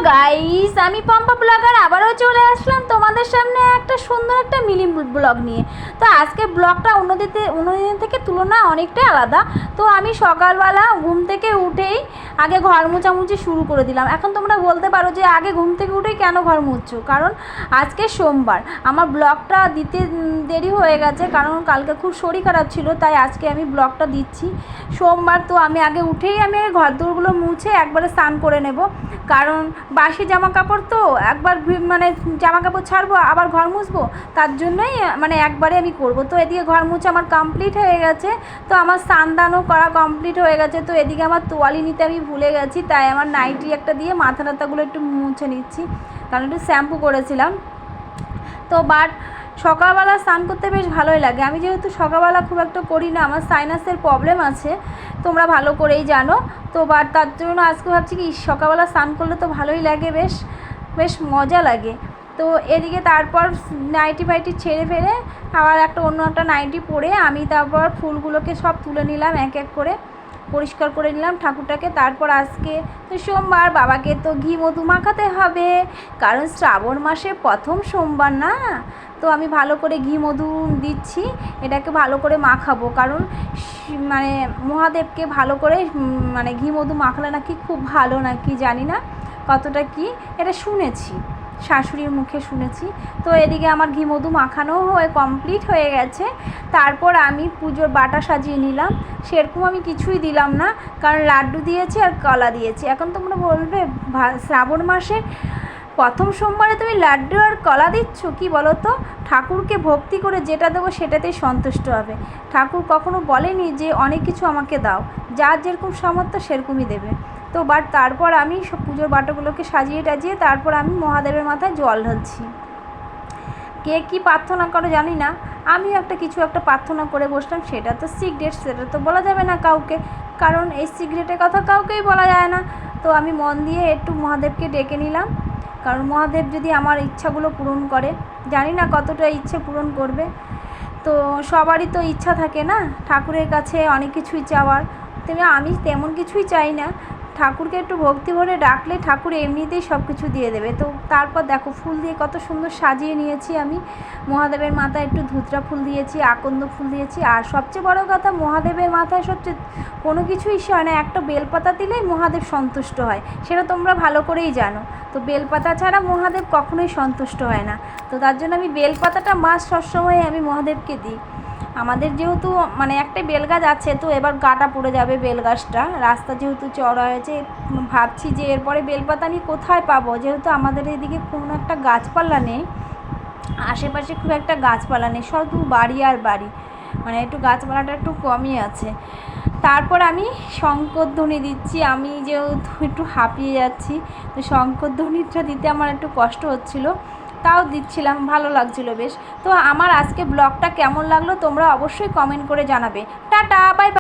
Guys, আমি Pampa blogger আবারও চলে আসলাম তোমাদের সামনে একটা সুন্দর একটা মিনি ব্লগ নিয়ে। তো আজকে ব্লগটা অন্যদিন থেকে তুলনা অনেকটাই আলাদা। তো আমি সকালবেলা ঘুম থেকে উঠেই আগে ঘর মোছামুছি শুরু করে দিলাম। এখন তোমরা বলতে পারো যে আগে ঘুম থেকে উঠেই কেন ঘর মুছছো? কারণ আজকে সোমবার, আমার ব্লগটা দিতে দেরি হয়ে গেছে, কারণ কালকে খুব শরীর খারাপ ছিল, তাই আজকে আমি ব্লগটা দিচ্ছি সোমবার। তো আমি আগে উঠেই ঘর দোরগুলো মুছে একবারে স্নান করে নেব, কারণ বাসি জামা কাপড় তো একবার জামা কাপড় ছাড়বো আবার ঘর মুছবো, তার জন্যই একবারে আমি করব। তো এদিকে ঘর মুছে আমার কমপ্লিট হয়ে গেছে। তো আমার স্নান দানও করা কমপ্লিট হয়ে গেছে। তো এদিকে আমার তোয়ালি নিতে আমি ভুলে গেছি, তাই আমার নাইটি একটা দিয়ে মাথা টাথাগুলো একটু মুছে নিচ্ছি, কারণ একটু শ্যাম্পু করেছিলাম। তো সকালবেলা স্নান করতে বেশ ভালোই লাগে। আমি যেহেতু সকালবেলা খুব একটা করি না, আমার সাইনাসের প্রবলেম আছে, তোমরা ভালো করেই জানো। তো তার জন্য আজকে ভাবছি কি সকালবেলা স্নান করলে তো ভালোই লাগে, বেশ বেশ মজা লাগে। তো এদিকে তারপর নাইটি ফাইটি ছেড়ে ফেলে আবার অন্য একটা নাইটি পরে আমি তারপর ফুলগুলোকে সব তুলে নিলাম, এক এক করে পরিষ্কার করে নিলাম ঠাকুরটাকে। তারপর আজকে তো সোমবার, বাবাকে তো ঘি মধু মাখাতে হবে, কারণ শ্রাবণ মাসে প্রথম সোমবার না। তো আমি ভালো করে ঘি মধু দিচ্ছি, এটাকে ভালো করে মাখাবো, কারণ মহাদেবকে ভালো করে ঘি মধু মাখলে নাকি খুব ভালো, নাকি জানি না কতটা কি, এটা শুনেছি, শাশুড়ির মুখে শুনেছি। তো এদিকে আমার ঘি মধু মাখানো কমপ্লিট হয়ে গেছে। তারপর আমি পুজোর বাটা সাজিয়ে নিলাম। সেরকম আমি কিছুই দিলাম না, কারণ লাড্ডু দিয়েছি আর কলা দিয়েছি। এখন তোমরা বলবে শ্রাবণ মাসে প্রথম সোমবারে তুমি লাড্ডু আর কলা দিচ্ছ, কি বলো তো? ঠাকুরকে ভক্তি করে যেটা দেবো সেটাতেই সন্তুষ্ট হবে। ঠাকুর কখনো বলেনি যে অনেক কিছু আমাকে দাও, যার যেরকম সামর্থ্য সেরকমই দেবে। তো তারপর আমি সব পুজোর বাটাগুলোকে সাজিয়ে টাজিয়ে তারপর আমি মহাদেবের মাথায় জল ঢালছি। কে কী প্রার্থনা করে জানি না, আমিও কিছু একটা প্রার্থনা করে বসলাম। সেটা তো সিক্রেট, সেটা তো বলা যাবে না কাউকে, কারণ এই সিক্রেটের কথা কাউকেই বলা যায় না। তো আমি মন দিয়ে একটু মহাদেবকে ডেকে নিলাম, কারণ মহাদেব যদি আমার ইচ্ছাগুলো পূরণ করে, জানি না কতটা ইচ্ছে পূরণ করবে। তো সবারই তো ইচ্ছা থাকে না ঠাকুরের কাছে অনেক কিছুই চাওয়ার, আমি তেমন কিছুই চাই না। ঠাকুরকে একটু ভক্তি ভরে ডাকলে ঠাকুর এমনিতেই সব কিছু দিয়ে দেবে। তো তারপর দেখো ফুল দিয়ে কত সুন্দর সাজিয়ে নিয়েছি আমি। মহাদেবের মাথায় একটু ধুতরা ফুল দিয়েছি, আকন্দ ফুল দিয়েছি, আর সবচেয়ে বড় কথা মহাদেবের মাথায় কোনো কিছুই হয় না, একটা বেলপাতা দিলেই মহাদেব সন্তুষ্ট হয়, সেটা তোমরা ভালো করেই জানো। তো বেলপাতা ছাড়া মহাদেব কখনোই সন্তুষ্ট হয় না। তো তার জন্য আমি বেলপাতাটা সবসময় আমি মহাদেবকে দিই। আমাদের যেহেতু একটা বেলগাছ আছে, তো এবার গাটা পড়ে যাবে বেলগাছটা, রাস্তা যেহেতু চওড়া হয়েছে, ভাবছি যে এরপরে বেলপাতা আমি কোথায় পাবো, যেহেতু আমাদের এদিকে কোনো একটা গাছপালা নেই, আশেপাশে খুব একটা গাছপালা নেই, শুধু বাড়ি আর বাড়ি, একটু গাছপালাটা একটু কমই আছে। তারপর আমি শঙ্করধ্বনি দিচ্ছি, আমি যেহেতু একটু হাঁপিয়ে যাচ্ছি, তো শঙ্করধ্বনিটা দিতে আমার একটু কষ্ট হচ্ছিলো, তাও দিচ্ছিলাম, ভালো লাগছিলো বেশ। তো আমার আজকে ব্লগটা কেমন লাগলো তোমরা অবশ্যই কমেন্ট করে জানাবে। Tata, bye bye.